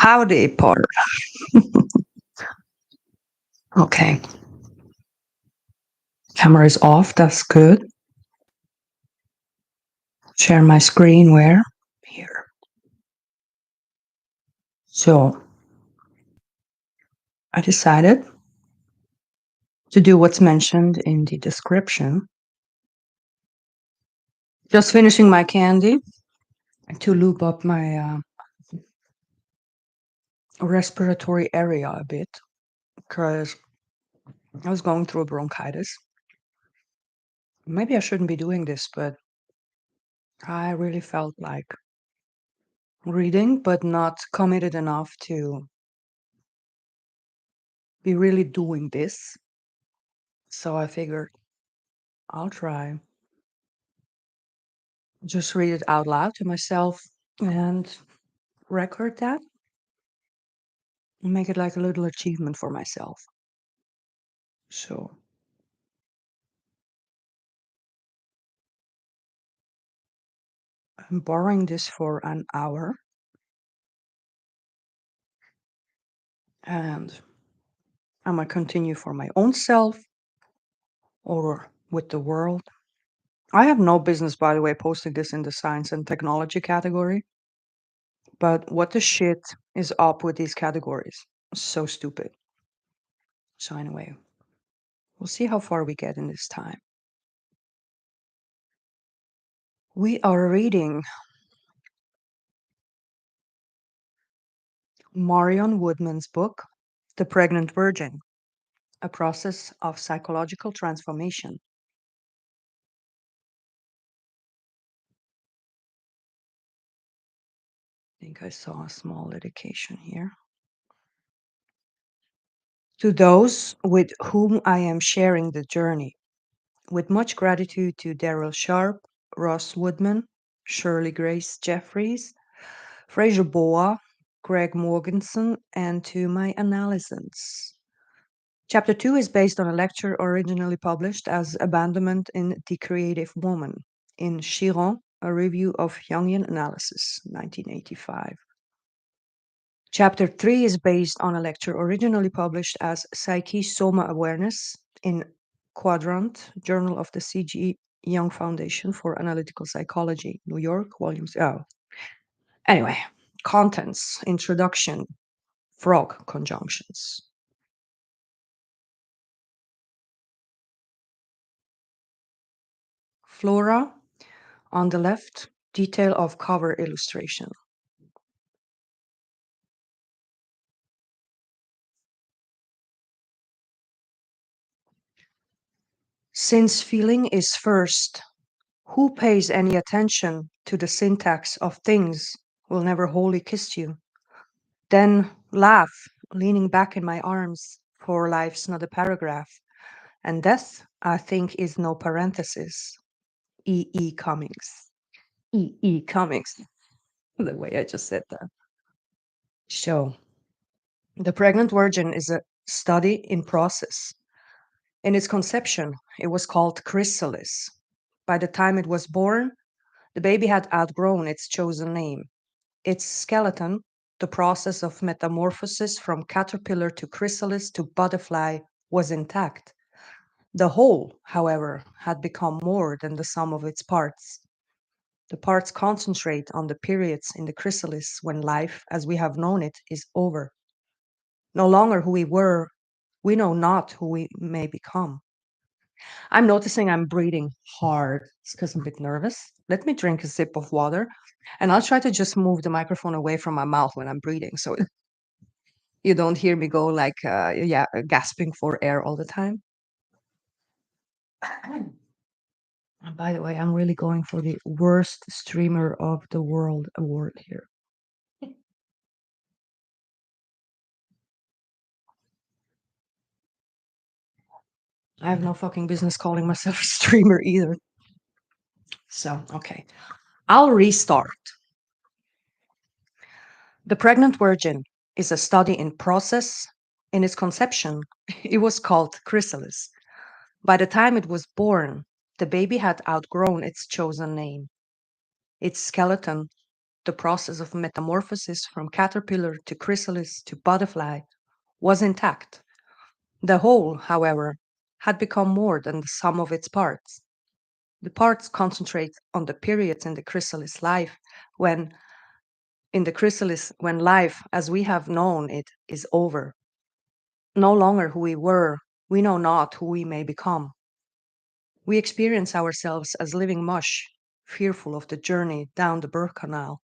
Howdy, Potter. Okay. Camera is off. That's good. Share my screen where? Here. So I decided to do what's mentioned in the description. Just finishing my candy to loop up my respiratory area a bit because I was going through a bronchitis. Maybe I shouldn't be doing this, but I really felt like reading, but not committed enough to be really doing this. So I figured I'll try. Just read it out loud to myself and record that and make it like a little achievement for myself. So I'm borrowing this for an hour and I'm going to continue for my own self or with the world. I have no business, by the way, posting this in the science and technology category. But what the shit is up with these categories? So stupid. So, anyway, we'll see how far we get in this time. We are reading Marion Woodman's book, The Pregnant Virgin, A Process of Psychological Transformation. I think I saw a small dedication here. To those with whom I am sharing the journey, with much gratitude to Daryl Sharp, Ross Woodman, Shirley Grace Jeffries, Fraser Boa, Greg Morganson, and to my analysts. Chapter 2 is based on a lecture originally published as Abandonment in the Creative Woman in Chiron, a review of Jungian analysis, 1985. Chapter 3 is based on a lecture originally published as Psyche, Soma Awareness in Quadrant, Journal of the C.G. Jung Foundation for Analytical Psychology, New York, volumes. Oh. Anyway, contents, introduction, frog conjunctions. Flora, on the left, detail of cover illustration. Since feeling is first, who pays any attention to the syntax of things will never wholly kiss you? Then laugh, leaning back in my arms, for life's not a paragraph, and death, I think, is no parenthesis. E. E. Cummings. E. E. Cummings. The way I just said that. So, The Pregnant Virgin is a study in process. In its conception, it was called Chrysalis. By the time it was born, the baby had outgrown its chosen name. Its skeleton, the process of metamorphosis from caterpillar to chrysalis to butterfly, was intact. The whole, however, had become more than the sum of its parts. The parts concentrate on the periods in the chrysalis when life, as we have known it, is over. No longer who we were, we know not who we may become. I'm noticing I'm breathing hard. It's because I'm a bit nervous. Let me drink a sip of water and I'll try to just move the microphone away from my mouth when I'm breathing so you don't hear me go like, gasping for air all the time. And by the way, I'm really going for the worst streamer of the world award here. I have no fucking business calling myself a streamer either. So, okay. I'll restart. The Pregnant Virgin is a study in process. In its conception, it was called Chrysalis. By the time it was born, the baby had outgrown its chosen name. Its skeleton, The process of metamorphosis from caterpillar to chrysalis to butterfly was intact. The whole, however, had become more than the sum of its parts. The parts concentrate on the periods in the chrysalis life when when life as we have known it is over. No longer who we were, we know not who we may become. We experience ourselves as living mush, fearful of the journey down the birth canal.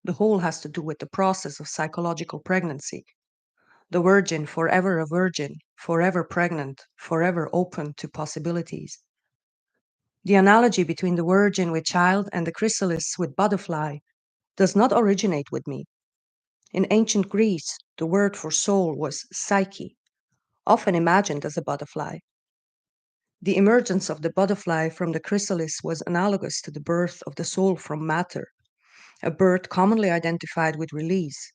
The whole has to do with the process of psychological pregnancy. The virgin, forever a virgin, forever pregnant, forever open to possibilities. The analogy between the virgin with child and the chrysalis with butterfly does not originate with me. In ancient Greece, the word for soul was psyche, often imagined as a butterfly. The emergence of the butterfly from the chrysalis was analogous to the birth of the soul from matter, a birth commonly identified with release,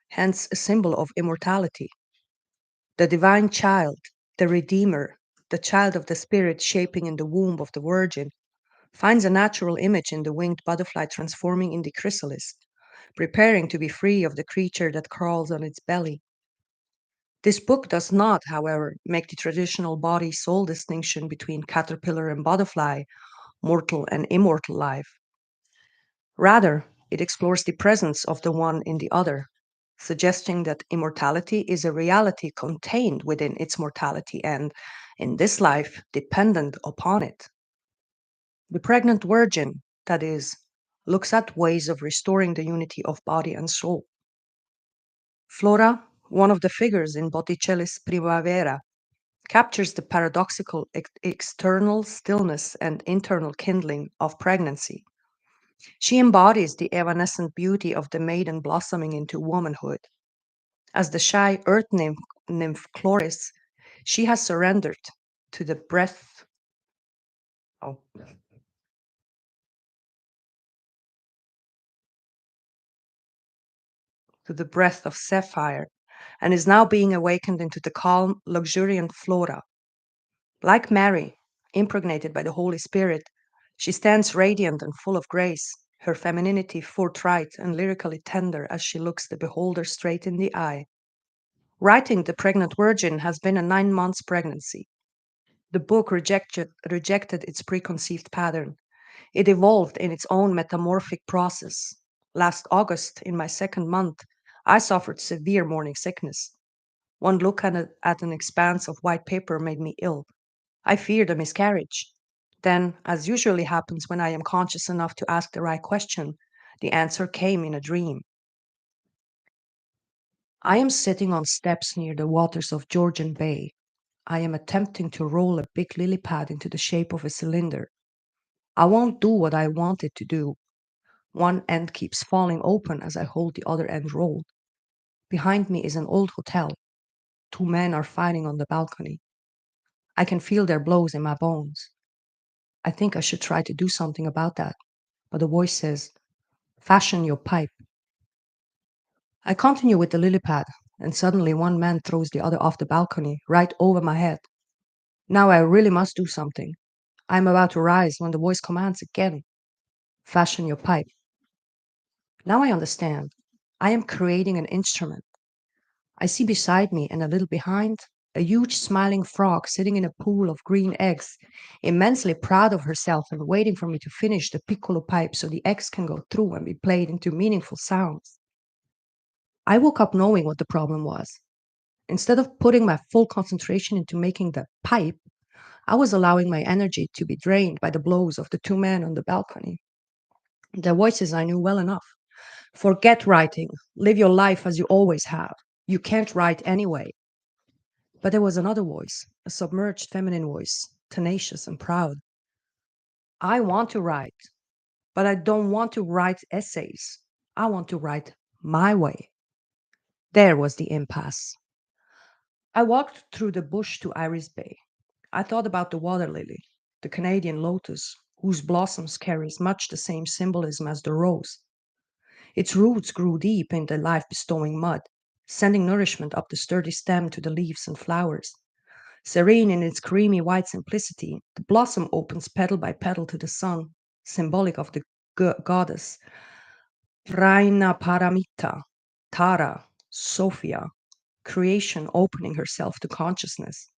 hence a symbol of immortality. The divine child, the Redeemer, the child of the Spirit shaping in the womb of the Virgin, finds a natural image in the winged butterfly transforming in the chrysalis, preparing to be free of the creature that crawls on its belly. This book does not, however, make the traditional body soul distinction between caterpillar and butterfly, mortal and immortal life. Rather, it explores the presence of the one in the other, suggesting that immortality is a reality contained within its mortality and, in this life, dependent upon it. The pregnant virgin, that is, looks at ways of restoring the unity of body and soul. Flora, one of the figures in Botticelli's Primavera, captures the paradoxical external stillness and internal kindling of pregnancy. She embodies the evanescent beauty of the maiden blossoming into womanhood. As the shy earth nymph Chloris, she has surrendered to the breath oh, to the breath of sapphire, and is now being awakened into the calm, luxuriant Flora. Like Mary, impregnated by the Holy Spirit, she stands radiant and full of grace, her femininity forthright and lyrically tender as she looks the beholder straight in the eye. Writing The Pregnant Virgin has been a 9 months pregnancy. The book rejected its preconceived pattern. It evolved in its own metamorphic process. Last August, in my second month, I suffered severe morning sickness. One look at an expanse of white paper made me ill. I feared a miscarriage. Then, as usually happens when I am conscious enough to ask the right question, the answer came in a dream. I am sitting on steps near the waters of Georgian Bay. I am attempting to roll a big lily pad into the shape of a cylinder. I won't do what I want it to do. One end keeps falling open as I hold the other end rolled. Behind me is an old hotel. Two men are fighting on the balcony. I can feel their blows in my bones. I think I should try to do something about that, but a voice says, "Fasten your pipe." I continue with the lily pad, and suddenly one man throws the other off the balcony, right over my head. Now I really must do something. I am about to rise when the voice commands again, "Fasten your pipe." Now I understand. I am creating an instrument. I see beside me and a little behind a huge smiling frog sitting in a pool of green eggs, immensely proud of herself and waiting for me to finish the piccolo pipe so the eggs can go through and be played into meaningful sounds. I woke up knowing what the problem was. Instead of putting my full concentration into making the pipe, I was allowing my energy to be drained by the blows of the two men on the balcony. Their voices I knew well enough. "Forget writing. Live your life as you always have. You can't write anyway." But there was another voice, a submerged feminine voice, tenacious and proud. "I want to write, but I don't want to write essays. I want to write my way." There was the impasse. I walked through the bush to Iris Bay. I thought about the water lily, the Canadian lotus, whose blossoms carries much the same symbolism as the rose. Its roots grew deep in the life-bestowing mud, sending nourishment up the sturdy stem to the leaves and flowers. Serene in its creamy white simplicity, the blossom opens petal by petal to the sun, symbolic of the goddess. Praina Paramita, Tara, Sophia, creation opening herself to consciousness.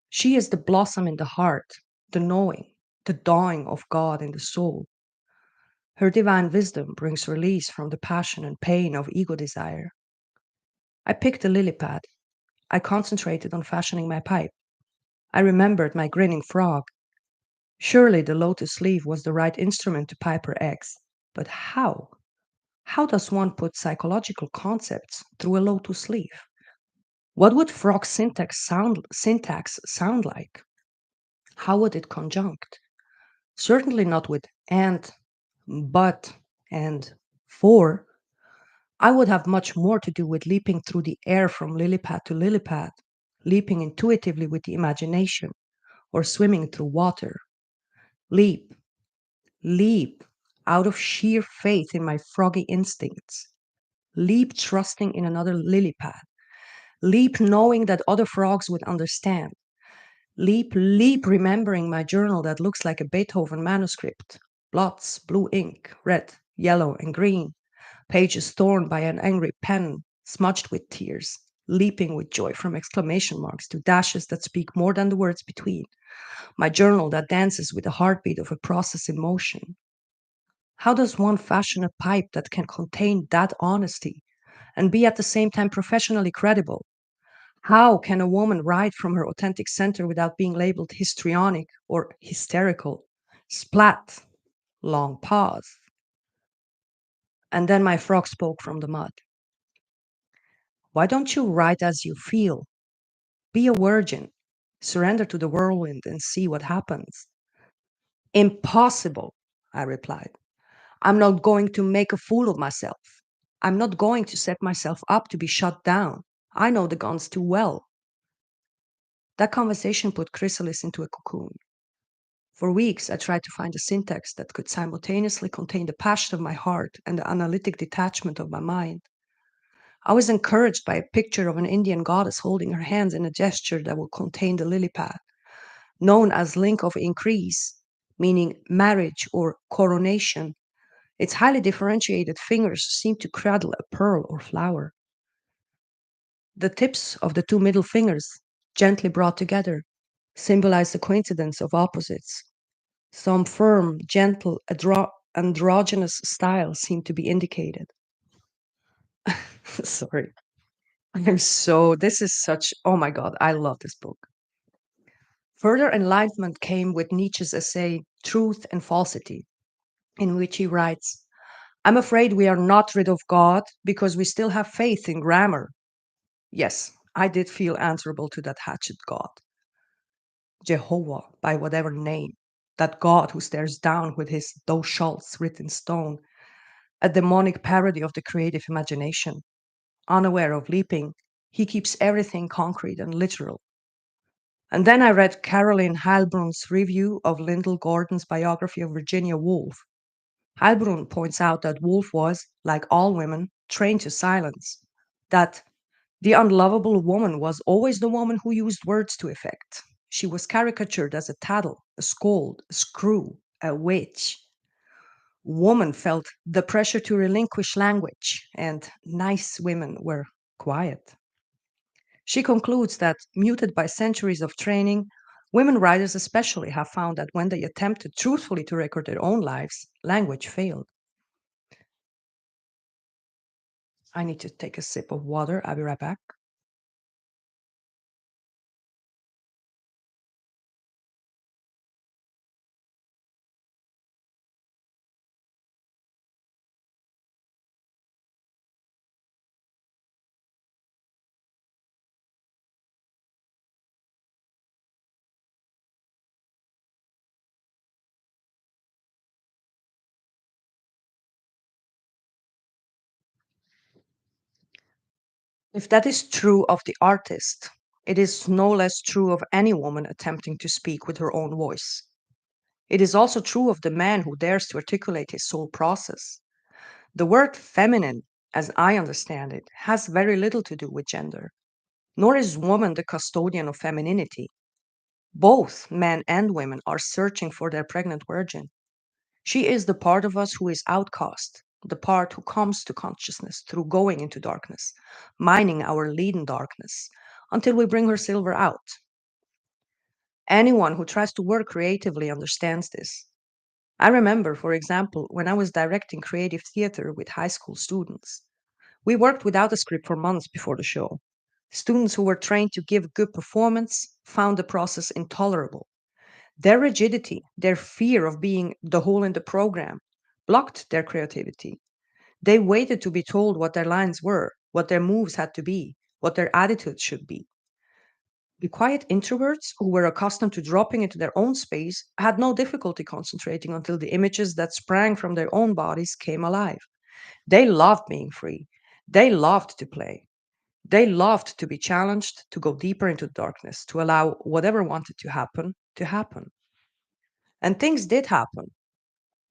She is the blossom in the heart, the knowing, the dawning of God in the soul. Her divine wisdom brings release from the passion and pain of ego desire. I picked a lily pad. I concentrated on fashioning my pipe. I remembered my grinning frog. Surely the lotus leaf was the right instrument to pipe her eggs. But how? How does one put psychological concepts through a lotus leaf? What would frog syntax sound like? How would it conjunct? Certainly not with and, but, and for. I would have much more to do with leaping through the air from lily pad to lily pad, leaping intuitively with the imagination, or swimming through water. Leap, leap, out of sheer faith in my froggy instincts. Leap trusting in another lily pad. Leap knowing that other frogs would understand. Leap, leap remembering my journal that looks like a Beethoven manuscript. Blots, blue ink, red, yellow, and green. Pages torn by an angry pen, smudged with tears. Leaping with joy from exclamation marks to dashes that speak more than the words between. My journal that dances with the heartbeat of a process in motion. How does one fashion a pipe that can contain that honesty and be at the same time professionally credible? How can a woman write from her authentic center without being labeled histrionic or hysterical? Splat, long pause. And then my frog spoke from the mud. Why don't you write as you feel? Be a virgin. Surrender to the whirlwind and see what happens. Impossible, I replied. I'm not going to make a fool of myself. I'm not going to set myself up to be shut down. I know the guns too well. That conversation put Chrysalis into a cocoon. For weeks, I tried to find a syntax that could simultaneously contain the passion of my heart and the analytic detachment of my mind. I was encouraged by a picture of an Indian goddess holding her hands in a gesture that would contain the lily pad, known as link of increase, meaning marriage or coronation. Its highly differentiated fingers seemed to cradle a pearl or flower. The tips of the two middle fingers, gently brought together, symbolize the coincidence of opposites. Some firm, gentle, androgynous style seemed to be indicated. Sorry. This is such, oh my God, I love this book. Further enlightenment came with Nietzsche's essay, Truth and Falsity, in which he writes, I'm afraid we are not rid of God because we still have faith in grammar. Yes, I did feel answerable to that hatchet God. Jehovah, by whatever name, that God who stares down with his thou shalt written stone, a demonic parody of the creative imagination. Unaware of leaping, he keeps everything concrete and literal. And then I read Caroline Heilbrun's review of Lyndall Gordon's biography of Virginia Woolf. Heilbrun points out that Woolf was, like all women, trained to silence, that the unlovable woman was always the woman who used words to effect. She was caricatured as a tattle, a scold, a screw, a witch. Woman felt the pressure to relinquish language, and nice women were quiet. She concludes that, muted by centuries of training, women writers especially have found that when they attempted truthfully to record their own lives, language failed. I need to take a sip of water. I'll be right back. If that is true of the artist, it is no less true of any woman attempting to speak with her own voice. It is also true of the man who dares to articulate his soul process. The word feminine, as I understand it, has very little to do with gender, nor is woman the custodian of femininity. Both men and women are searching for their pregnant virgin. She is the part of us who is outcast, the part who comes to consciousness through going into darkness, mining our leaden darkness until we bring her silver out. Anyone who tries to work creatively understands this. I remember, for example, when I was directing creative theater with high school students. We worked without a script for months before the show. Students who were trained to give good performance found the process intolerable. Their rigidity, their fear of being the hole in the program, blocked their creativity. They waited to be told what their lines were, what their moves had to be, what their attitude should be. The quiet introverts, who were accustomed to dropping into their own space, had no difficulty concentrating until the images that sprang from their own bodies came alive. They loved being free. They loved to play. They loved to be challenged, to go deeper into darkness, to allow whatever wanted to happen to happen. And things did happen.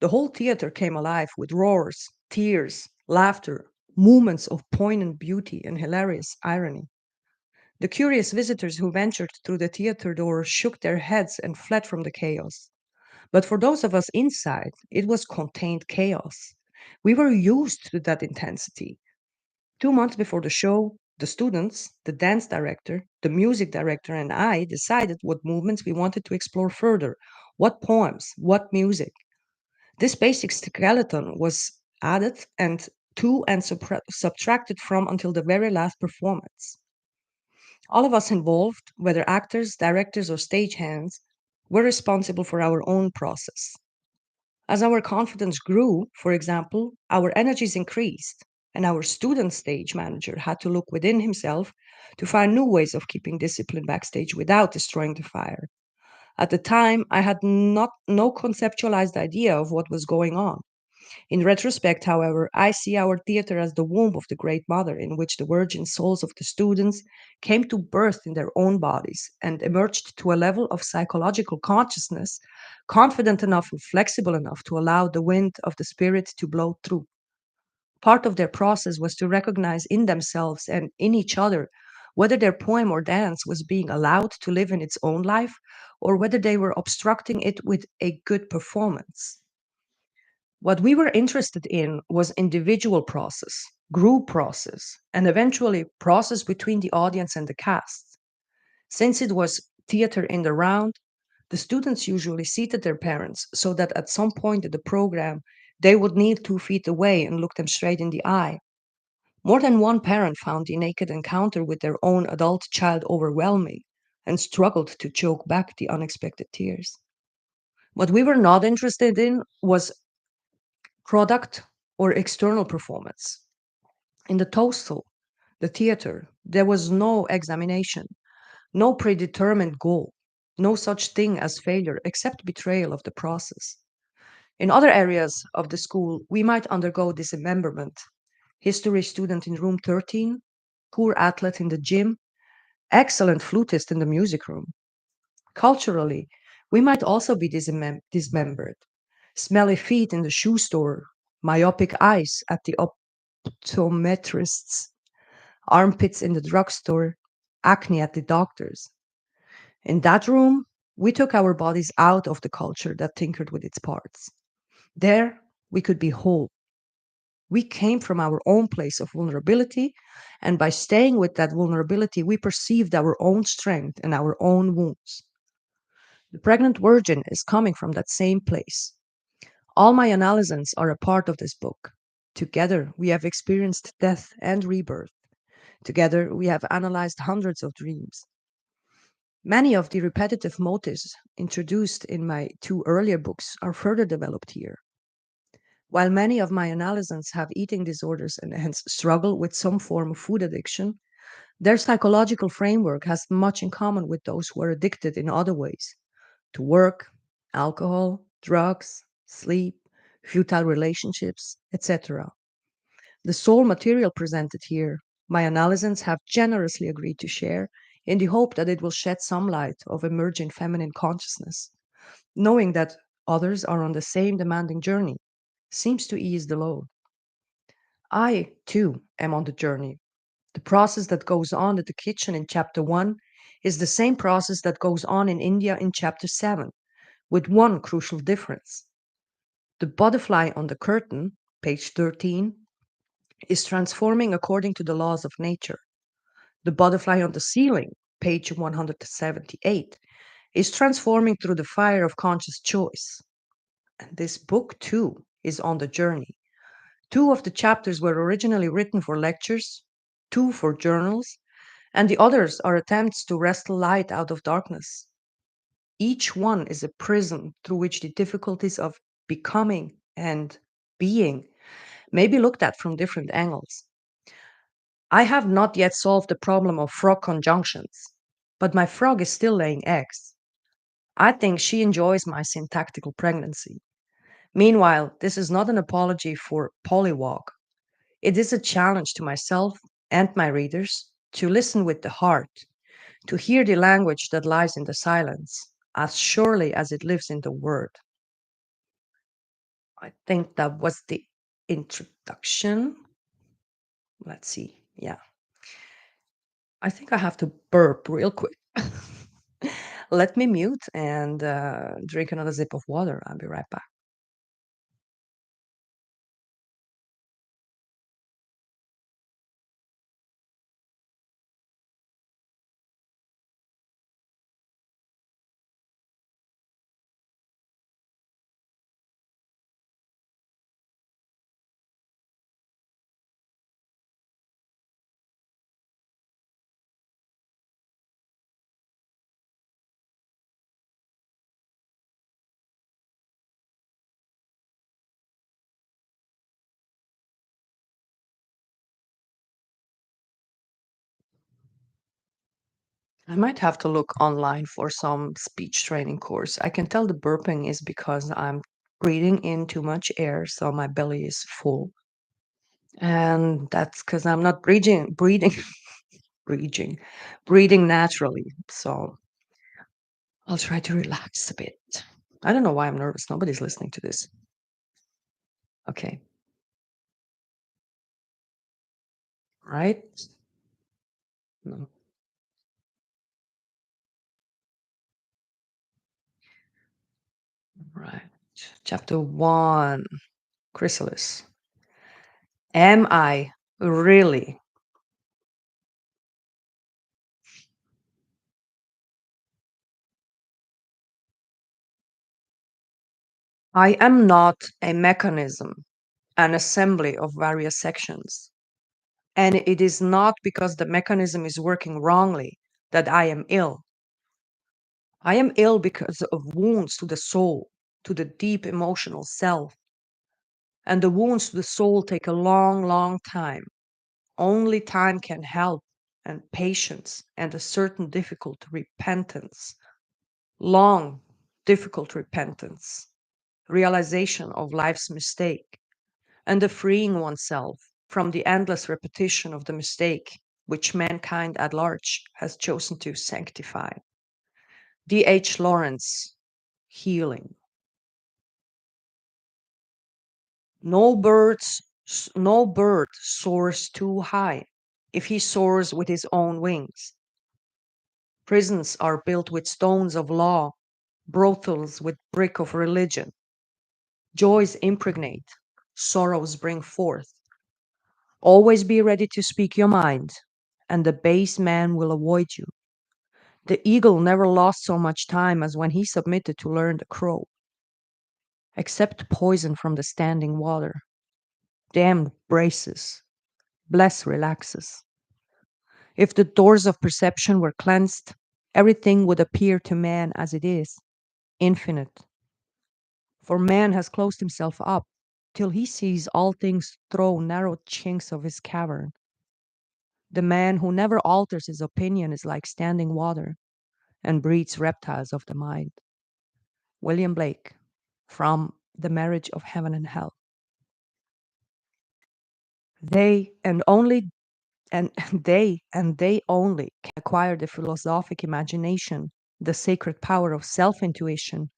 The whole theater came alive with roars, tears, laughter, moments of poignant beauty and hilarious irony. The curious visitors who ventured through the theater door shook their heads and fled from the chaos. But for those of us inside, it was contained chaos. We were used to that intensity. 2 months before the show, the students, the dance director, the music director, and I decided what movements we wanted to explore further, what poems, what music. This basic skeleton was added and to and subtracted from until the very last performance. All of us involved, whether actors, directors, or stagehands, were responsible for our own process. As our confidence grew, for example, our energies increased, and our student stage manager had to look within himself to find new ways of keeping discipline backstage without destroying the fire. At the time, I had no conceptualized idea of what was going on. In retrospect, however, I see our theater as the womb of the Great Mother, in which the virgin souls of the students came to birth in their own bodies and emerged to a level of psychological consciousness confident enough and flexible enough to allow the wind of the spirit to blow through. Part of their process was to recognize in themselves and in each other whether their poem or dance was being allowed to live in its own life or whether they were obstructing it with a good performance. What we were interested in was individual process, group process, and eventually process between the audience and the cast. Since it was theater in the round, the students usually seated their parents so that at some point in the program they would kneel 2 feet away and look them straight in the eye. More than one parent found the naked encounter with their own adult child overwhelming and struggled to choke back the unexpected tears. What we were not interested in was product or external performance. In the Tostel, the theater, there was no examination, no predetermined goal, no such thing as failure except betrayal of the process. In other areas of the school, we might undergo dismemberment. History student in room 13, poor athlete in the gym, excellent flutist in the music room. Culturally, we might also be dismembered. Smelly feet in the shoe store, myopic eyes at the optometrist's, armpits in the drugstore, acne at the doctor's. In that room, we took our bodies out of the culture that tinkered with its parts. There, we could be whole. We came from our own place of vulnerability, and by staying with that vulnerability, we perceived our own strength and our own wounds. The pregnant virgin is coming from that same place. All my analyses are a part of this book. Together, we have experienced death and rebirth. Together, we have analyzed hundreds of dreams. Many of the repetitive motives introduced in my two earlier books are further developed here. While many of my analyses have eating disorders and hence struggle with some form of food addiction, their psychological framework has much in common with those who are addicted in other ways to work, alcohol, drugs, sleep, futile relationships, etc. The soul material presented here, my analyses have generously agreed to share in the hope that it will shed some light of emerging feminine consciousness. Knowing that others are on the same demanding journey seems to ease the load. I, too, am on the journey. The process that goes on at the kitchen in chapter 1 is the same process that goes on in India in chapter 7, with one crucial difference. The butterfly on the curtain, page 13, is transforming according to the laws of nature. The butterfly on the ceiling, page 178, is transforming through the fire of conscious choice. And this book, too, is on the journey. Two of the chapters were originally written for lectures, two for journals, and the others are attempts to wrest light out of darkness. Each one is a prism through which the difficulties of becoming and being may be looked at from different angles. I have not yet solved the problem of frog conjunctions, but my frog is still laying eggs. I think she enjoys my syntactical pregnancy. Meanwhile, this is not an apology for polywog. It is a challenge to myself and my readers to listen with the heart, to hear the language that lies in the silence, as surely as it lives in the word. I think that was the introduction. Let's see. Yeah. I think I have to burp real quick. Let me mute and drink another sip of water. I'll be right back. I might have to look online for some speech training course. I can tell the burping is because I'm breathing in too much air, so my belly is full. And that's because I'm not breathing, breathing naturally. So I'll try to relax a bit. I don't know why I'm nervous. Nobody's listening to this. Okay. Right? No. Right. Chapter 1, Chrysalis. Am I really? I am not a mechanism, an assembly of various sections. And it is not because the mechanism is working wrongly that I am ill. I am ill because of wounds to the soul, to the deep emotional self. And the wounds to the soul take a long, long time. Only time can help, and patience, and a certain difficult repentance. Long, difficult repentance, realization of life's mistake, and the freeing oneself from the endless repetition of the mistake which mankind at large has chosen to sanctify. D.H. Lawrence, Healing. No bird soars too high if he soars with his own wings. Prisons are built with stones of law, brothels with brick of religion. Joys impregnate, sorrows bring forth. Always be ready to speak your mind, and the base man will avoid you. The eagle never lost so much time as when he submitted to learn the crow. Accept poison from the standing water. Damn braces. Bless relaxes. If the doors of perception were cleansed, everything would appear to man as it is, infinite. For man has closed himself up till he sees all things through narrow chinks of his cavern. The man who never alters his opinion is like standing water and breeds reptiles of the mind. William Blake, from The Marriage of Heaven and Hell. They and only and they only can acquire the philosophic imagination, the sacred power of self-intuition,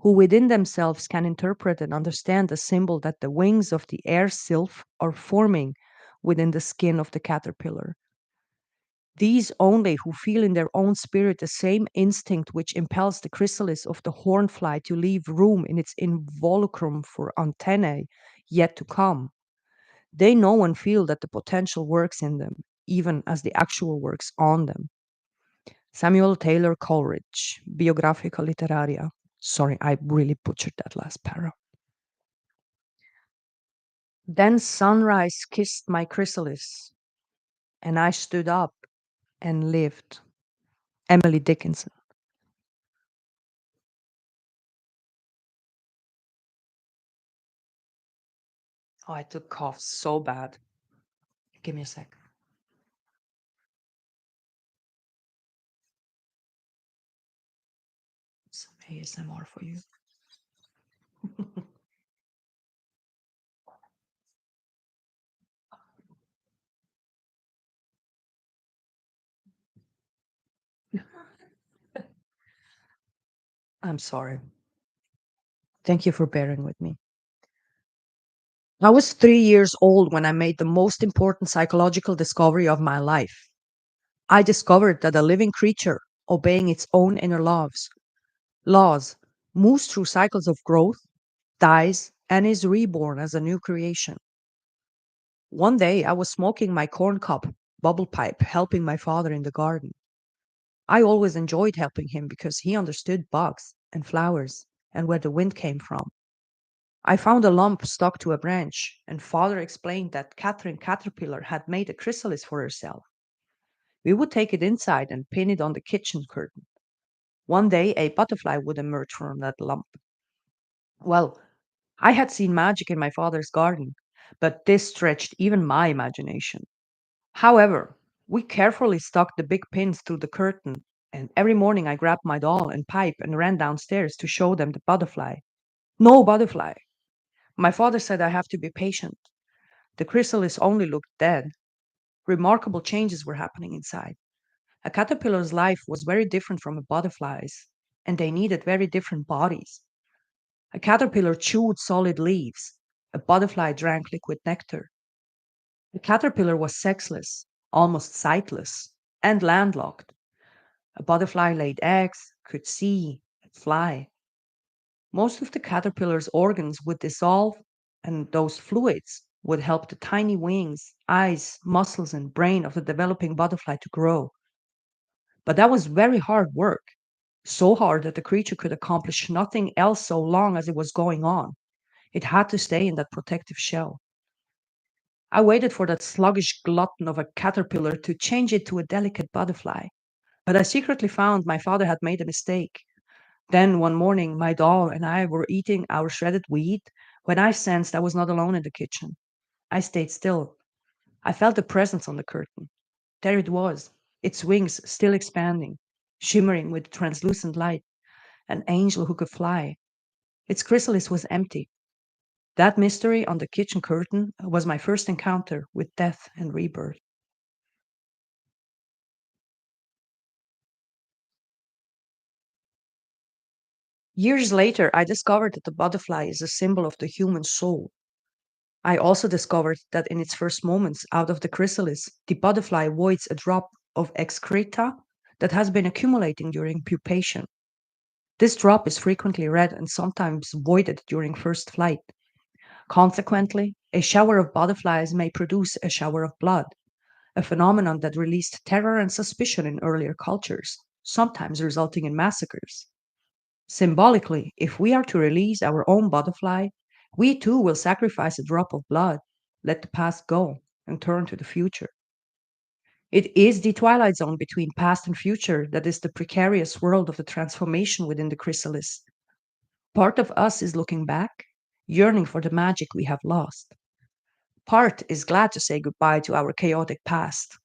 who within themselves can interpret and understand the symbol that the wings of the air sylph are forming within the skin of the caterpillar. These only who feel in their own spirit the same instinct which impels the chrysalis of the hornfly to leave room in its involucrum for antennae yet to come. They know and feel that the potential works in them, even as the actual works on them. Samuel Taylor Coleridge, Biographica Literaria. Sorry, I really butchered that last para. Then sunrise kissed my chrysalis, and I stood up and lived. Emily Dickinson. Oh, I took cough so bad. Give me a sec. Some ASMR for you. I'm sorry. Thank you for bearing with me. I was 3 years old when I made the most important psychological discovery of my life. I discovered that a living creature, obeying its own inner laws, moves through cycles of growth, dies, and is reborn as a new creation. One day I was smoking my corncob bubble pipe, helping my father in the garden. I always enjoyed helping him because he understood bugs and flowers and where the wind came from. I found a lump stuck to a branch, and father explained that Catherine Caterpillar had made a chrysalis for herself. We would take it inside and pin it on the kitchen curtain. One day a butterfly would emerge from that lump. Well, I had seen magic in my father's garden, but this stretched even my imagination. However, we carefully stuck the big pins through the curtain, and every morning I grabbed my doll and pipe and ran downstairs to show them the butterfly. No butterfly. My father said I have to be patient. The chrysalis only looked dead. Remarkable changes were happening inside. A caterpillar's life was very different from a butterfly's, and they needed very different bodies. A caterpillar chewed solid leaves. A butterfly drank liquid nectar. The caterpillar was sexless, almost sightless, and landlocked. A butterfly laid eggs, could see, and fly. Most of the caterpillar's organs would dissolve, and those fluids would help the tiny wings, eyes, muscles, and brain of the developing butterfly to grow. But that was very hard work, so hard that the creature could accomplish nothing else so long as it was going on. It had to stay in that protective shell. I waited for that sluggish glutton of a caterpillar to change it to a delicate butterfly. But I secretly found my father had made a mistake. Then one morning, my doll and I were eating our shredded wheat when I sensed I was not alone in the kitchen. I stayed still. I felt a presence on the curtain. There it was, its wings still expanding, shimmering with translucent light, an angel who could fly. Its chrysalis was empty. That mystery on the kitchen curtain was my first encounter with death and rebirth. Years later, I discovered that the butterfly is a symbol of the human soul. I also discovered that in its first moments out of the chrysalis, the butterfly voids a drop of excreta that has been accumulating during pupation. This drop is frequently red and sometimes voided during first flight. Consequently, a shower of butterflies may produce a shower of blood, a phenomenon that released terror and suspicion in earlier cultures, sometimes resulting in massacres. Symbolically, if we are to release our own butterfly, we too will sacrifice a drop of blood, let the past go, and turn to the future. It is the twilight zone between past and future that is the precarious world of the transformation within the chrysalis. Part of us is looking back, yearning for the magic we have lost. Part is glad to say goodbye to our chaotic past.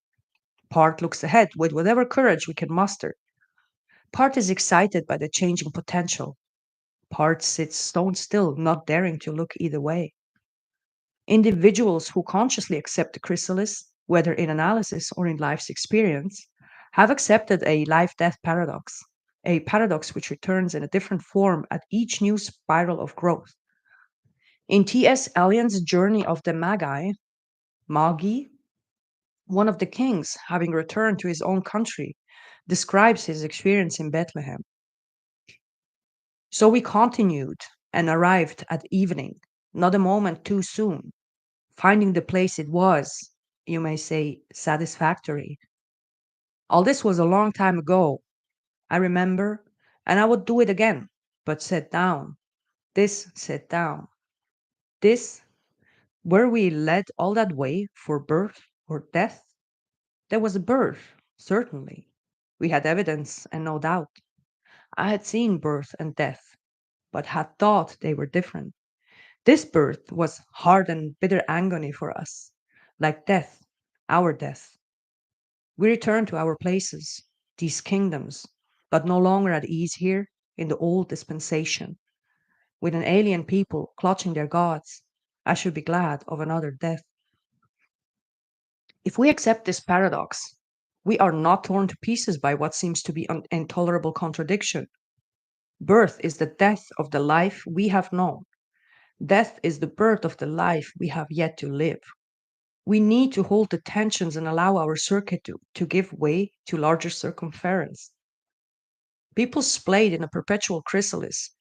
Part looks ahead with whatever courage we can muster. Part is excited by the changing potential. Part sits stone still, not daring to look either way. Individuals who consciously accept the chrysalis, whether in analysis or in life's experience, have accepted a life death paradox, a paradox which returns in a different form at each new spiral of growth. In T.S. Eliot's Journey of the Magi, one of the kings, having returned to his own country, describes his experience in Bethlehem. So we continued and arrived at evening. not a moment too soon. Finding the place it was, you may say, satisfactory. All this was a long time ago, I remember, and I would do it again, but sit down. This sit down. This, were we led all that way for birth or death? There was a birth, certainly. We had evidence and no doubt. I had seen birth and death, but had thought they were different. This birth was hard and bitter agony for us, like death, our death. We returned to our places, these kingdoms, but no longer at ease here in the old dispensation, with an alien people clutching their gods. I should be glad of another death. If we accept this paradox, we are not torn to pieces by what seems to be an intolerable contradiction. Birth is the death of the life we have known. Death is the birth of the life we have yet to live. We need to hold the tensions and allow our circuit to give way to larger circumference. People splayed in a perpetual chrysalis.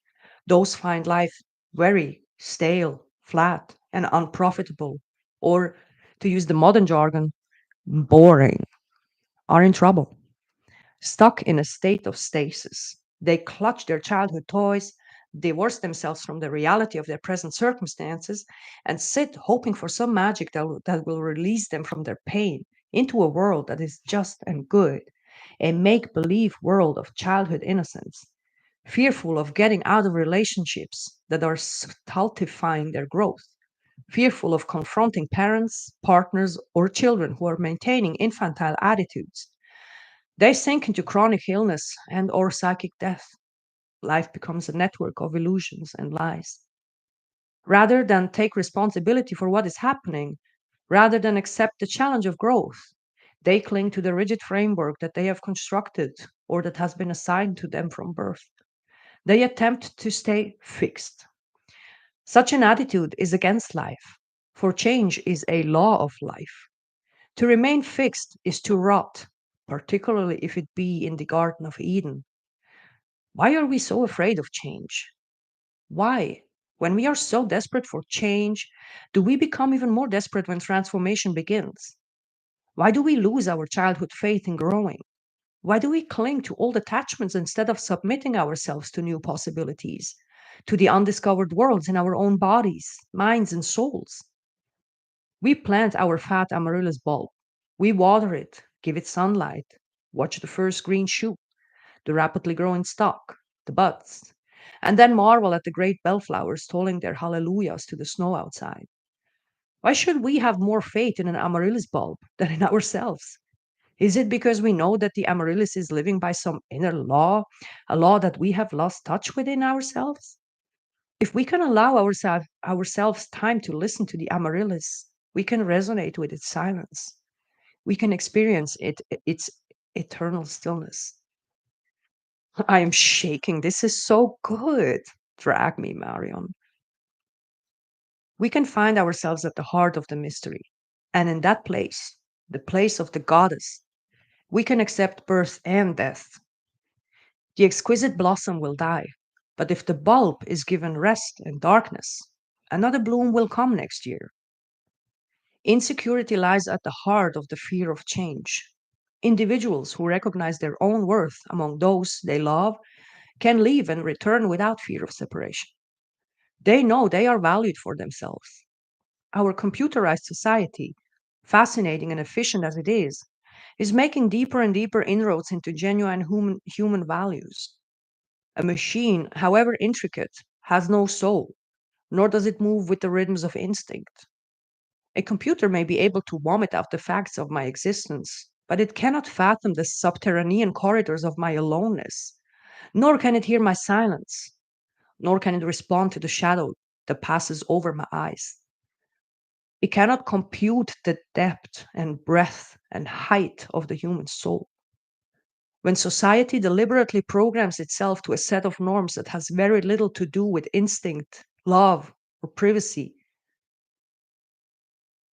Those find life very stale, flat, and unprofitable, or, to use the modern jargon, boring, are in trouble. Stuck in a state of stasis. They clutch their childhood toys, divorce themselves from the reality of their present circumstances, and sit hoping for some magic that will release them from their pain into a world that is just and good, a make believe world of childhood innocence, fearful of getting out of relationships that are stultifying their growth, fearful of confronting parents, partners, or children who are maintaining infantile attitudes. They sink into chronic illness and or psychic death. Life becomes a network of illusions and lies. Rather than take responsibility for what is happening, rather than accept the challenge of growth, they cling to the rigid framework that they have constructed or that has been assigned to them from birth. They attempt to stay fixed. Such an attitude is against life, for change is a law of life. To remain fixed is to rot, particularly if it be in the Garden of Eden. Why are we so afraid of change? Why, when we are so desperate for change, do we become even more desperate when transformation begins? Why do we lose our childhood faith in growing? Why do we cling to old attachments instead of submitting ourselves to new possibilities, to the undiscovered worlds in our own bodies, minds, and souls? We plant our fat amaryllis bulb. We water it, give it sunlight, watch the first green shoot, the rapidly growing stalk, the buds, and then marvel at the great bellflowers tolling their hallelujahs to the snow outside. Why should we have more faith in an amaryllis bulb than in ourselves? Is it because we know that the amaryllis is living by some inner law, a law that we have lost touch with in ourselves? If we can allow ourselves time to listen to the amaryllis, we can resonate with its silence. We can experience its eternal stillness. I am shaking. This is so good. Drag me, Marion. We can find ourselves at the heart of the mystery. And in that place, the place of the goddess, we can accept birth and death. The exquisite blossom will die, but if the bulb is given rest and darkness, another bloom will come next year. Insecurity lies at the heart of the fear of change. Individuals who recognize their own worth among those they love can leave and return without fear of separation. They know they are valued for themselves. Our computerized society, fascinating and efficient as it is making deeper and deeper inroads into genuine human values. A machine, however intricate, has no soul, nor does it move with the rhythms of instinct. A computer may be able to vomit out the facts of my existence, but it cannot fathom the subterranean corridors of my aloneness, nor can it hear my silence, nor can it respond to the shadow that passes over my eyes. It cannot compute the depth and breadth and height of the human soul. When society deliberately programs itself to a set of norms that has very little to do with instinct, love, or privacy,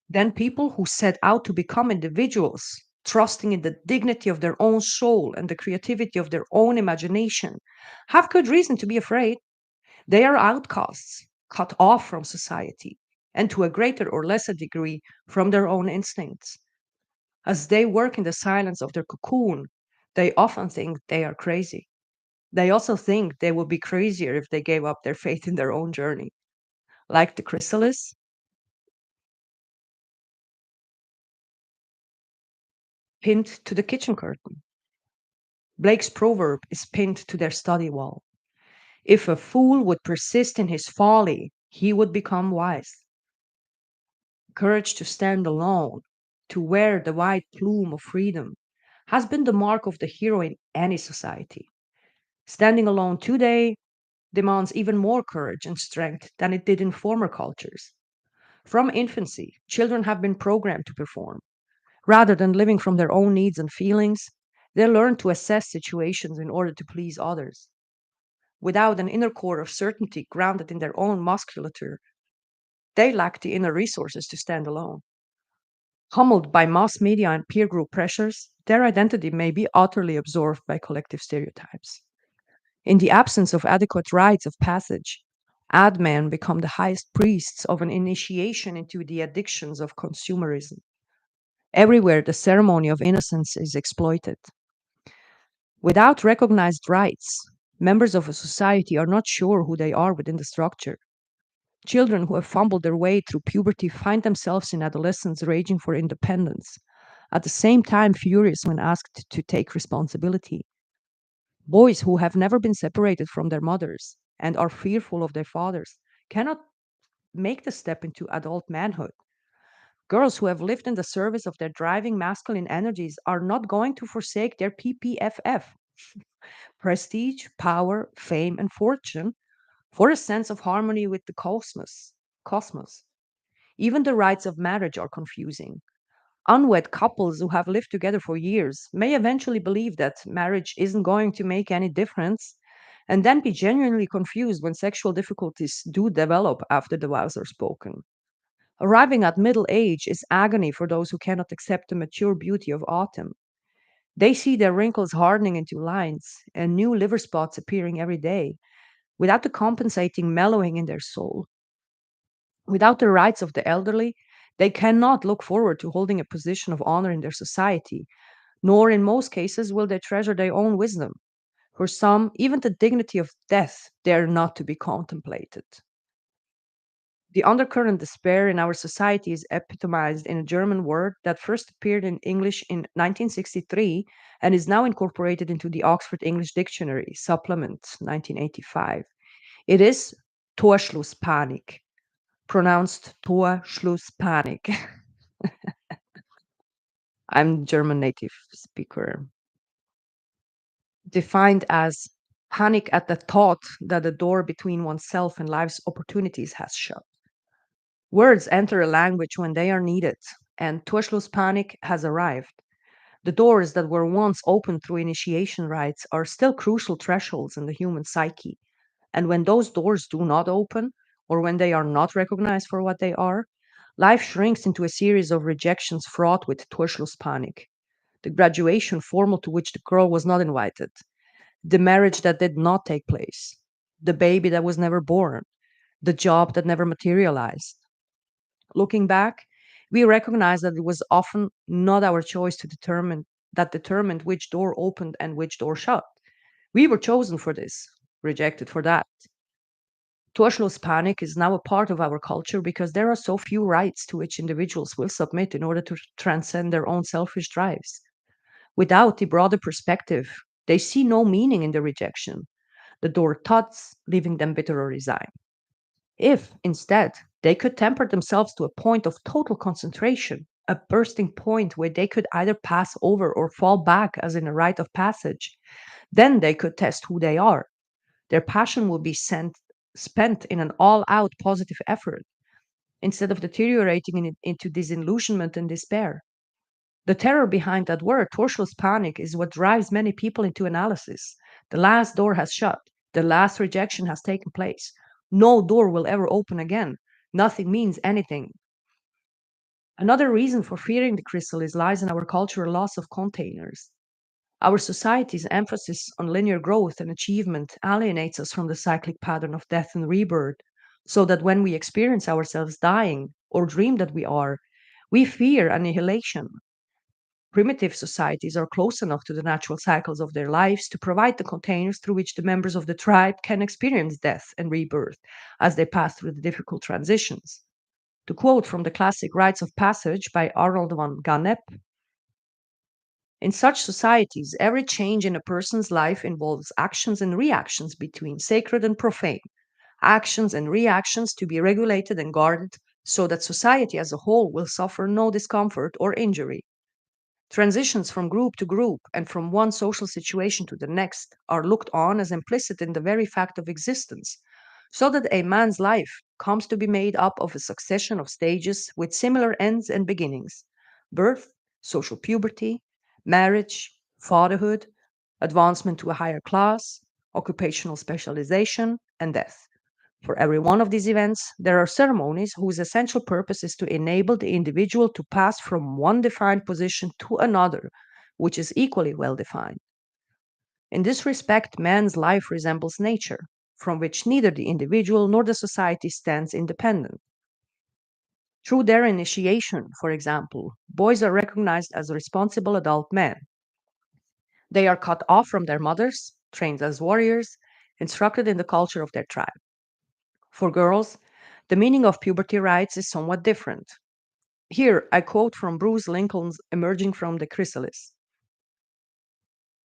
then people who set out to become individuals, trusting in the dignity of their own soul and the creativity of their own imagination, have good reason to be afraid. They are outcasts. cut off from society, and to a greater or lesser degree from their own instincts. As they work in the silence of their cocoon, they often think they are crazy. They also think they would be crazier if they gave up their faith in their own journey. Like the chrysalis, pinned to the kitchen curtain. Blake's proverb is pinned to their study wall. If a fool would persist in his folly, he would become wise. Courage to stand alone, to wear the white plume of freedom, has been the mark of the hero in any society. Standing alone today demands even more courage and strength than it did in former cultures. From infancy, children have been programmed to perform. Rather than living from their own needs and feelings, they learn to assess situations in order to please others. Without an inner core of certainty grounded in their own musculature, they lack the inner resources to stand alone. Humbled by mass media and peer group pressures, their identity may be utterly absorbed by collective stereotypes. In the absence of adequate rites of passage, ad men become the highest priests of an initiation into the addictions of consumerism. Everywhere the ceremony of innocence is exploited. Without recognized rights, members of a society are not sure who they are within the structure. Children who have fumbled their way through puberty find themselves in adolescence raging for independence, at the same time furious when asked to take responsibility. Boys who have never been separated from their mothers and are fearful of their fathers cannot make the step into adult manhood. Girls who have lived in the service of their driving masculine energies are not going to forsake their PPFF, prestige, power, fame, and fortune, for a sense of harmony with the cosmos. Even the rites of marriage are confusing. Unwed couples who have lived together for years may eventually believe that marriage isn't going to make any difference, and then be genuinely confused when sexual difficulties do develop after the vows are spoken. Arriving at middle age is agony for those who cannot accept the mature beauty of autumn. They see their wrinkles hardening into lines and new liver spots appearing every day, without the compensating mellowing in their soul. Without the rights of the elderly, they cannot look forward to holding a position of honor in their society, nor in most cases will they treasure their own wisdom. For some, even the dignity of death dare not to be contemplated. The undercurrent despair in our society is epitomized in a German word that first appeared in English in 1963 and is now incorporated into the Oxford English Dictionary Supplement 1985. It is Torschlusspanik, pronounced Torschlusspanik. I'm German native speaker. Defined as panic at the thought that the door between oneself and life's opportunities has shut. Words enter a language when they are needed, and Torschlusspanik has arrived. The doors that were once opened through initiation rites are still crucial thresholds in the human psyche. And when those doors do not open, or when they are not recognized for what they are, life shrinks into a series of rejections fraught with Torschlusspanik. The graduation formal to which the girl was not invited, the marriage that did not take place, the baby that was never born, the job that never materialized. Looking back, we recognize that it was often not our choice to determined which door opened and which door shut. We were chosen for this, rejected for that. Torschluss panic is now a part of our culture because there are so few rights to which individuals will submit in order to transcend their own selfish drives. Without the broader perspective, they see no meaning in the rejection. The door tuts, leaving them bitter or resigned. If, instead, they could temper themselves to a point of total concentration, a bursting point where they could either pass over or fall back as in a rite of passage, then they could test who they are. Their passion will be spent in an all out positive effort instead of deteriorating into disillusionment and despair. The terror behind that word, tortious panic, is what drives many people into analysis. The last door has shut, the last rejection has taken place. No door will ever open again. Nothing means anything. Another reason for fearing the chrysalis lies in our cultural loss of containers. Our society's emphasis on linear growth and achievement alienates us from the cyclic pattern of death and rebirth, so that when we experience ourselves dying or dream that we are, we fear annihilation. Primitive societies are close enough to the natural cycles of their lives to provide the containers through which the members of the tribe can experience death and rebirth as they pass through the difficult transitions. To quote from the classic Rites of Passage by Arnold von Gannep, in such societies, every change in a person's life involves actions and reactions between sacred and profane, actions and reactions to be regulated and guarded so that society as a whole will suffer no discomfort or injury. Transitions from group to group and from one social situation to the next are looked on as implicit in the very fact of existence, so that a man's life comes to be made up of a succession of stages with similar ends and beginnings: birth, social puberty, marriage, fatherhood, advancement to a higher class, occupational specialization, and death. For every one of these events, there are ceremonies whose essential purpose is to enable the individual to pass from one defined position to another, which is equally well defined. In this respect, man's life resembles nature, from which neither the individual nor the society stands independent. Through their initiation, for example, boys are recognized as responsible adult men. They are cut off from their mothers, trained as warriors, instructed in the culture of their tribe. For girls, the meaning of puberty rites is somewhat different. Here, I quote from Bruce Lincoln's Emerging from the Chrysalis.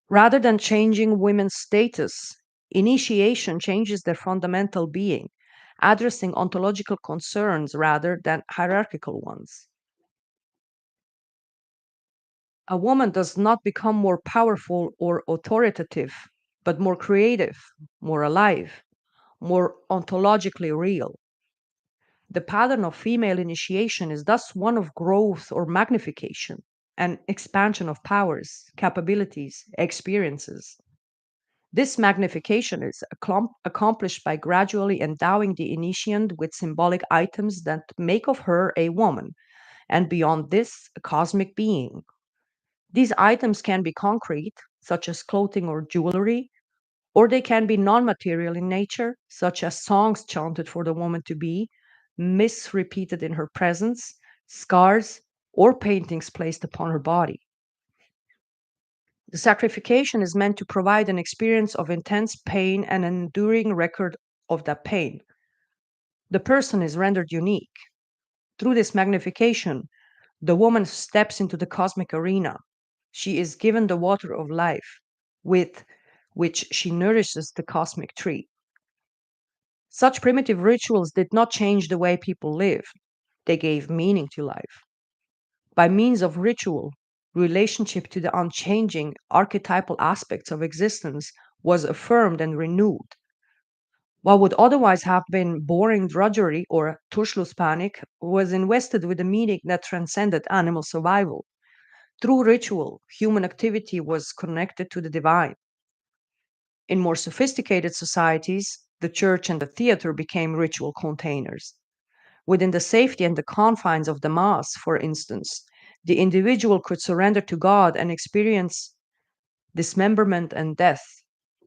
Rather than changing women's status, initiation changes their fundamental being, addressing ontological concerns rather than hierarchical ones. A woman does not become more powerful or authoritative, but more creative, more alive, more ontologically real. The pattern of female initiation is thus one of growth or magnification, an expansion of powers, capabilities, experiences. This magnification is accomplished by gradually endowing the initiant with symbolic items that make of her a woman, and beyond this, a cosmic being. These items can be concrete, such as clothing or jewelry, or they can be non material in nature, such as songs chanted for the woman to be, myths repeated in her presence, scars, or paintings placed upon her body. The sacrification is meant to provide an experience of intense pain and an enduring record of that pain. The person is rendered unique. Through this magnification, the woman steps into the cosmic arena. She is given the water of life, with which she nourishes the cosmic tree. Such primitive rituals did not change the way people lived, they gave meaning to life. By means of ritual, relationship to the unchanging archetypal aspects of existence was affirmed and renewed. What would otherwise have been boring drudgery or Tuschlusspanik was invested with a meaning that transcended animal survival. Through ritual, human activity was connected to the divine. In more sophisticated societies, the church and the theater became ritual containers. Within the safety and the confines of the Mass, for instance, the individual could surrender to God and experience dismemberment and death,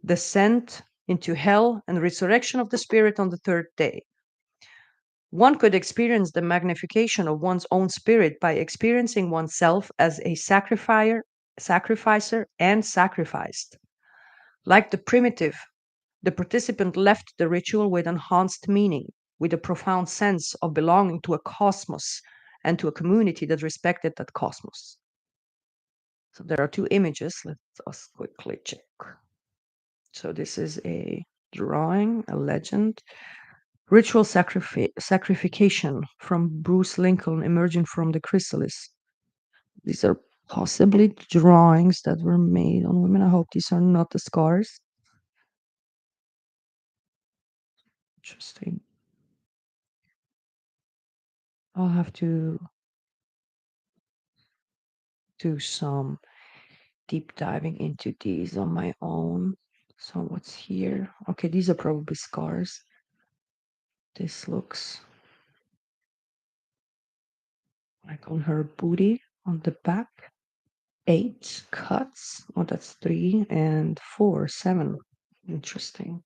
descent into hell, and resurrection of the spirit on the third day. One could experience the magnification of one's own spirit by experiencing oneself as a sacrificer, and sacrificed. Like the primitive, the participant left the ritual with enhanced meaning, with a profound sense of belonging to a cosmos and to a community that respected that cosmos. So there are two images. Let us quickly check. So this is a drawing, a legend. Ritual sacrification from Bruce Lincoln emerging from the chrysalis. These are possibly drawings that were made on women. I hope these are not the scars. Interesting. I'll have to do some deep diving into these on my own. So what's here? Okay, these are probably scars. This looks like on her booty on the back. 8 cuts. Oh, that's 3 and 4, 7. Interesting.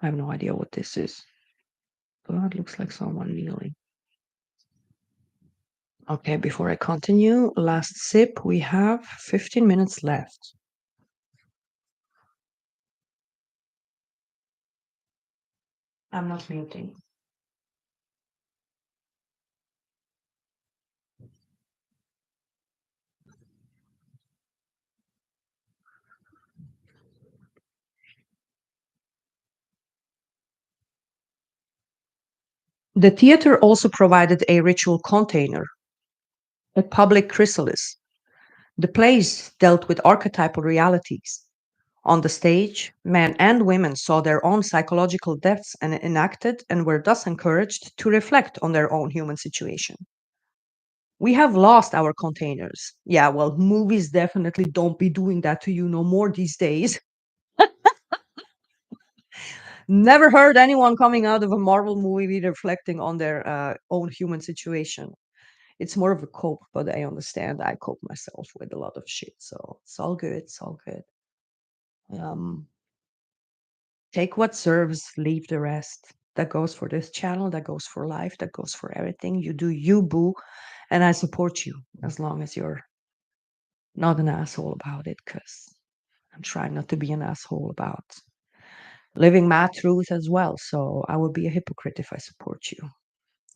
I have no idea what this is. God, looks like someone kneeling. Okay, before I continue, last sip. We have 15 minutes left. I'm not muting. The theater also provided a ritual container, a public chrysalis. The plays dealt with archetypal realities. On the stage, men and women saw their own psychological depths and enacted and were thus encouraged to reflect on their own human situation. We have lost our containers. Yeah, well, movies definitely don't be doing that to you no more these days. Never heard anyone coming out of a Marvel movie reflecting on their own human situation. It's more of a cope, but I understand I cope myself with a lot of shit. So it's all good. It's all good. Um, Take what serves, leave the rest. That goes for this channel, that goes for life, that goes for everything. You do you, boo. And I support you as long as you're not an asshole about it, because I'm trying not to be an asshole about living my truth as well. So I would be a hypocrite if I support you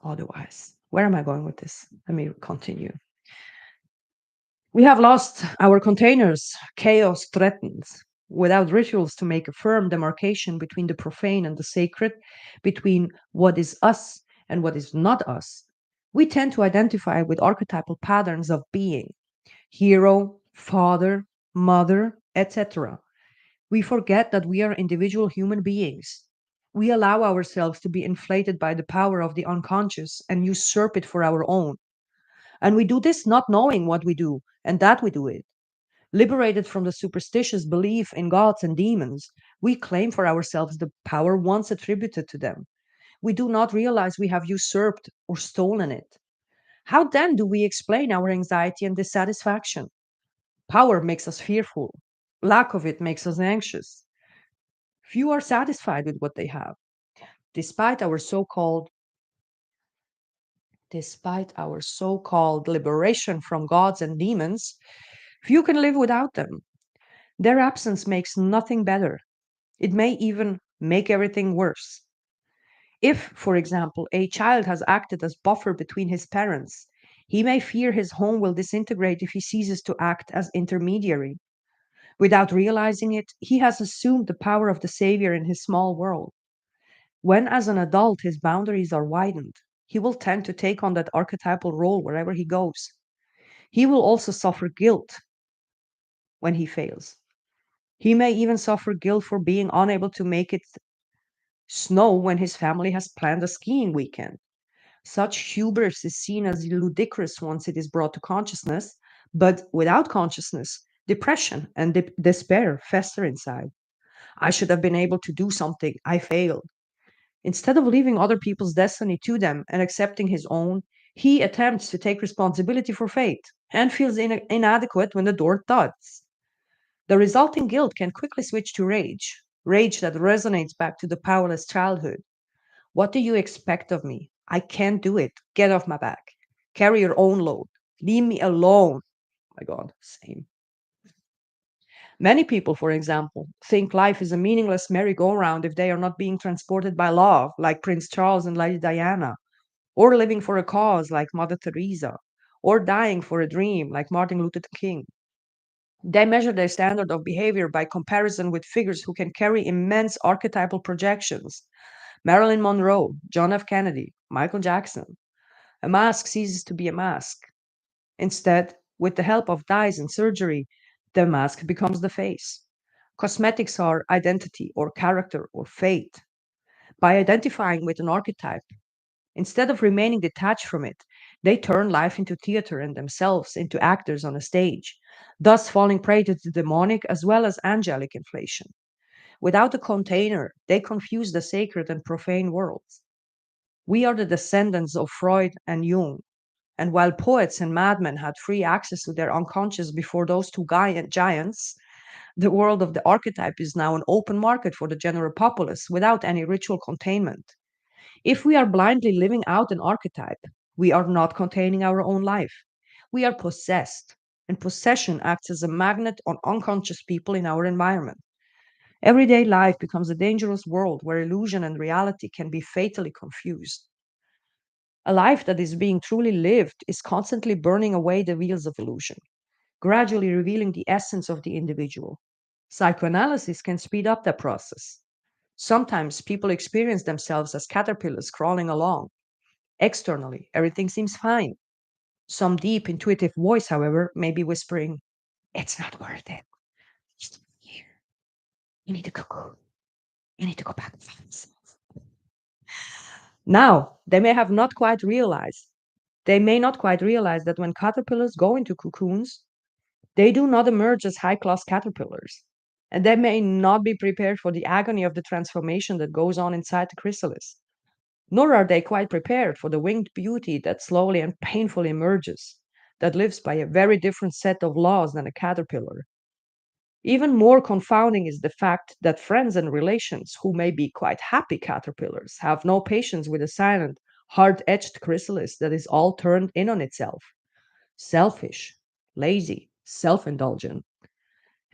otherwise. Where am I going with this? Let me continue. We have lost our containers. Chaos threatens. Without rituals to make a firm demarcation between the profane and the sacred, between what is us and what is not us, we tend to identify with archetypal patterns of being hero, father, mother, etc. We forget that we are individual human beings. We allow ourselves to be inflated by the power of the unconscious and usurp it for our own. And we do this not knowing what we do and that we do it. Liberated from the superstitious belief in gods and demons, we claim for ourselves the power once attributed to them. We do not realize we have usurped or stolen it. How then do we explain our anxiety and dissatisfaction? Power makes us fearful. Lack of it makes us anxious. Few are satisfied with what they have. Despite our so-called despite our so-called liberation from gods and demons, few can live without them. Their absence makes nothing better. It may even make everything worse. If, for example, a child has acted as buffer between his parents, he may fear his home will disintegrate if he ceases to act as intermediary. Without realizing it, he has assumed the power of the savior in his small world. When, as an adult, his boundaries are widened, he will tend to take on that archetypal role wherever he goes. He will also suffer guilt when he fails. He may even suffer guilt for being unable to make it snow when his family has planned a skiing weekend. Such hubris is seen as ludicrous once it is brought to consciousness, but without consciousness, depression and despair fester inside. I should have been able to do something. I failed. Instead of leaving other people's destiny to them and accepting his own, he attempts to take responsibility for fate and feels inadequate when the door thuds. The resulting guilt can quickly switch to rage, rage that resonates back to the powerless childhood. What do you expect of me? I can't do it. Get off my back. Carry your own load. Leave me alone. My God, same. Many people, for example, think life is a meaningless merry-go-round if they are not being transported by love, like Prince Charles and Lady Diana, or living for a cause, like Mother Teresa, or dying for a dream, like Martin Luther King. They measure their standard of behavior by comparison with figures who can carry immense archetypal projections. Marilyn Monroe, John F. Kennedy, Michael Jackson. A mask ceases to be a mask. Instead, with the help of dyes and surgery, the mask becomes the face. Cosmetics are identity or character or fate. By identifying with an archetype, instead of remaining detached from it, they turn life into theater and themselves into actors on a stage, thus falling prey to the demonic as well as angelic inflation. Without a container, they confuse the sacred and profane worlds. We are the descendants of Freud and Jung, and while poets and madmen had free access to their unconscious before those two giants, the world of the archetype is now an open market for the general populace without any ritual containment. If we are blindly living out an archetype, we are not containing our own life. We are possessed, and possession acts as a magnet on unconscious people in our environment. Everyday life becomes a dangerous world where illusion and reality can be fatally confused. A life that is being truly lived is constantly burning away the wheels of illusion, gradually revealing the essence of the individual. Psychoanalysis can speed up that process. Sometimes people experience themselves as caterpillars crawling along. Externally, everything seems fine. Some deep intuitive voice, however, may be whispering, "It's not worth it. Just here. You need to go. You need to go back fast." Now, they may not quite realize that when caterpillars go into cocoons, they do not emerge as high class caterpillars. And they may not be prepared for the agony of the transformation that goes on inside the chrysalis. Nor are they quite prepared for the winged beauty that slowly and painfully emerges, that lives by a very different set of laws than a caterpillar. Even more confounding is the fact that friends and relations who may be quite happy caterpillars have no patience with a silent, hard edged chrysalis that is all turned in on itself, selfish, lazy, self indulgent.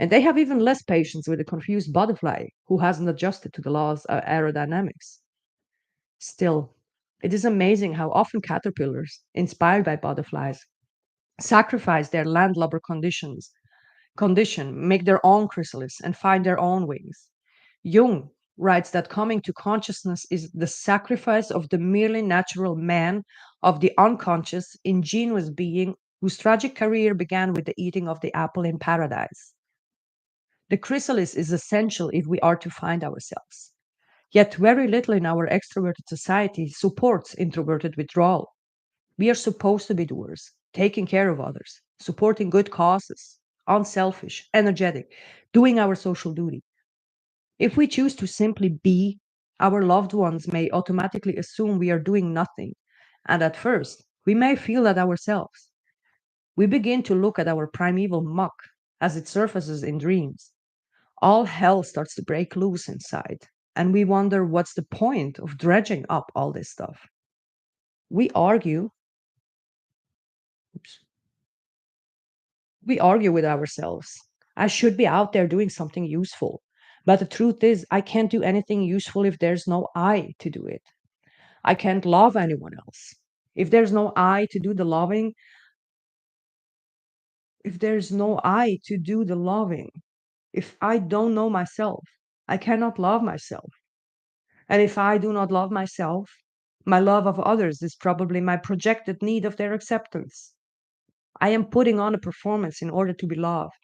And they have even less patience with a confused butterfly who hasn't adjusted to the laws of aerodynamics. Still, it is amazing how often caterpillars, inspired by butterflies, sacrifice their landlubber condition, make their own chrysalis, and find their own wings. Jung writes that coming to consciousness is the sacrifice of the merely natural man, of the unconscious, ingenuous being whose tragic career began with the eating of the apple in paradise. The chrysalis is essential if we are to find ourselves. Yet very little in our extroverted society supports introverted withdrawal. We are supposed to be doers, taking care of others, supporting good causes, unselfish, energetic, doing our social duty. If we choose to simply be, our loved ones may automatically assume we are doing nothing. And at first, we may feel that ourselves. We begin to look at our primeval muck as it surfaces in dreams. All hell starts to break loose inside, and we wonder what's the point of dredging up all this stuff. We argue, oops, we argue with ourselves. I should be out there doing something useful. But the truth is, I can't do anything useful if there's no I to do it. I can't love anyone else. If there's no I to do the loving, if there's no I to do the loving, if I don't know myself, I cannot love myself. And if I do not love myself, my love of others is probably my projected need of their acceptance. I am putting on a performance in order to be loved.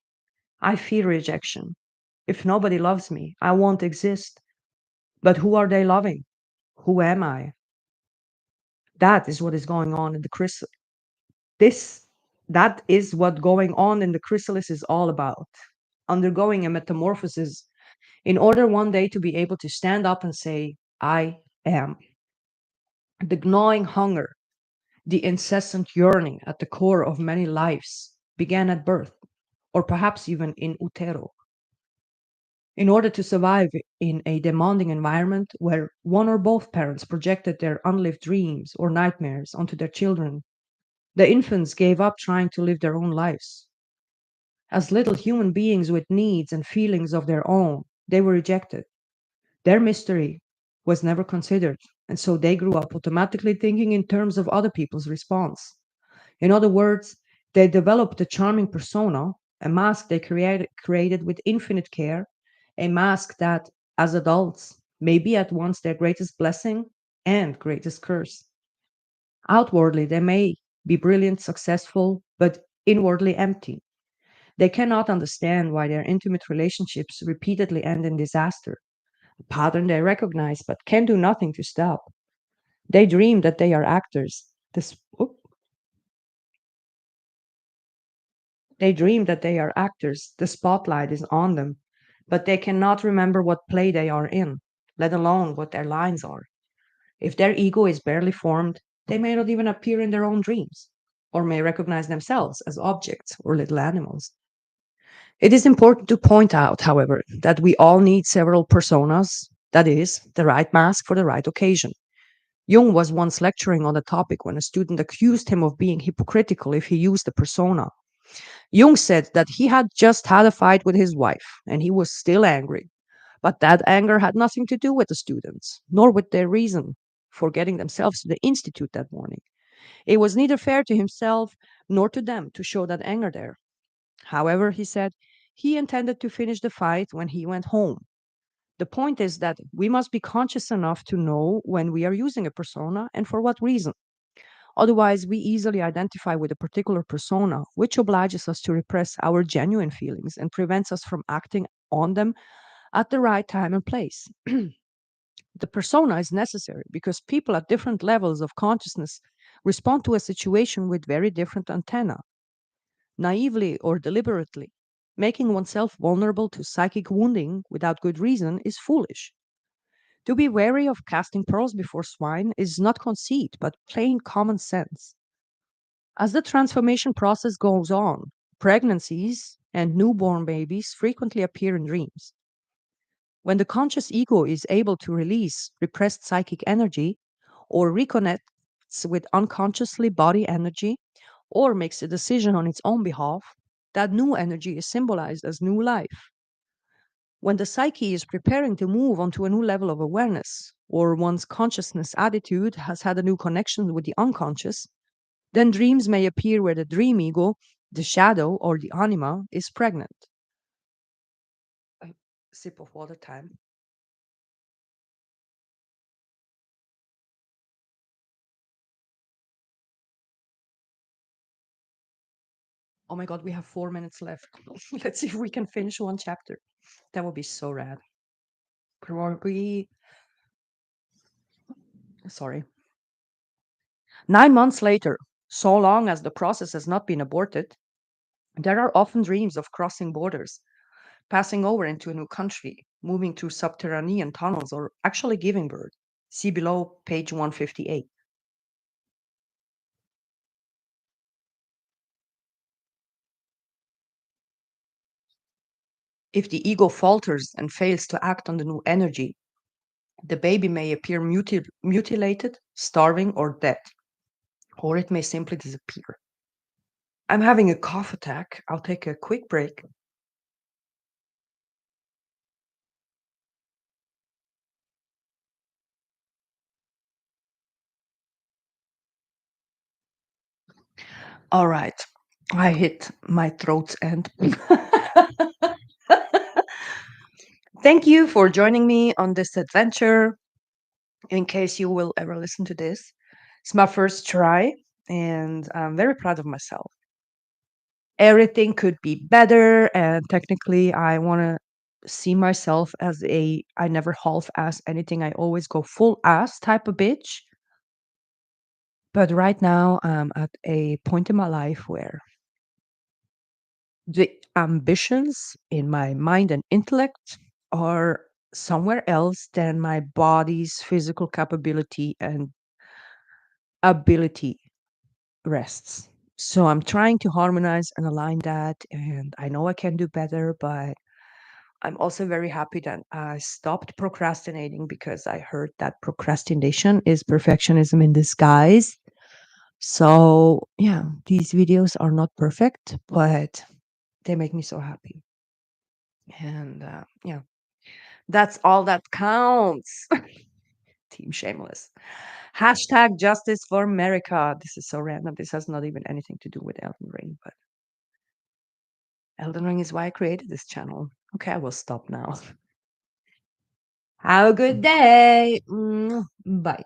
I fear rejection. If nobody loves me, I won't exist. But who are they loving? Who am I? That is what is going on in the chrysalis. This that is what going on in the chrysalis is all about. Undergoing a metamorphosis in order one day to be able to stand up and say, I am. The gnawing hunger, the incessant yearning at the core of many lives began at birth, or perhaps even in utero. In order to survive in a demanding environment where one or both parents projected their unlived dreams or nightmares onto their children, the infants gave up trying to live their own lives. As little human beings with needs and feelings of their own, they were rejected. Their mystery was never considered, and so they grew up automatically thinking in terms of other people's response. In other words, they developed a charming persona, a mask they created with infinite care, a mask that, as adults, may be at once their greatest blessing and greatest curse. Outwardly, they may be brilliant, successful, but inwardly empty. They cannot understand why their intimate relationships repeatedly end in disaster, a pattern they recognize but can do nothing to stop. They dream that they are actors. They dream that they are actors. The spotlight is on them, but they cannot remember what play they are in, let alone what their lines are. If their ego is barely formed, they may not even appear in their own dreams, or may recognize themselves as objects or little animals. It is important to point out, however, that we all need several personas, that is, the right mask for the right occasion. Jung was once lecturing on the topic when a student accused him of being hypocritical if he used a persona. Jung said that he had just had a fight with his wife and he was still angry. But that anger had nothing to do with the students, nor with their reason for getting themselves to the institute that morning. It was neither fair to himself nor to them to show that anger there. However, he said, he intended to finish the fight when he went home. The point is that we must be conscious enough to know when we are using a persona and for what reason. Otherwise, we easily identify with a particular persona, which obliges us to repress our genuine feelings and prevents us from acting on them at the right time and place. The persona is necessary because people at different levels of consciousness respond to a situation with very different antenna, naively or deliberately. Making oneself vulnerable to psychic wounding without good reason is foolish. To be wary of casting pearls before swine is not conceit, but plain common sense. As the transformation process goes on, pregnancies and newborn babies frequently appear in dreams. When the conscious ego is able to release repressed psychic energy or reconnects with unconsciously body energy or makes a decision on its own behalf, that new energy is symbolized as new life. When the psyche is preparing to move onto a new level of awareness, or one's consciousness attitude has had a new connection with the unconscious, then dreams may appear where the dream ego, the shadow, or the anima is pregnant. A sip of water time. Oh my god, we have 4 minutes left. Let's see if we can finish one chapter. That would be so rad. Probably, sorry. 9 months later, so long as the process has not been aborted, there are often dreams of crossing borders, passing over into a new country, moving through subterranean tunnels, or actually giving birth. See below page 158. If the ego falters and fails to act on the new energy, the baby may appear mutilated, starving, or dead, or it may simply disappear. I'm having a cough attack. I'll take a quick break. All right. I hit my throat's end. Thank you for joining me on this adventure. In case you will ever listen to this, it's my first try, and I'm very proud of myself. Everything could be better, and technically, I want to see myself as I never half ass anything, I always go full ass type of bitch. But right now, I'm at a point in my life where the ambitions in my mind and intellect are somewhere else than my body's physical capability and ability rests. So I'm trying to harmonize and align that. And I know I can do better, but I'm also very happy that I stopped procrastinating because I heard that procrastination is perfectionism in disguise. So, yeah, these videos are not perfect, but they make me so happy. And yeah, that's all that counts. Team Shameless. Hashtag justice for America. This is so random. This has not even anything to do with Elden Ring, but Elden Ring is why I created this channel. Okay, I will stop now. Have a good day. Bye.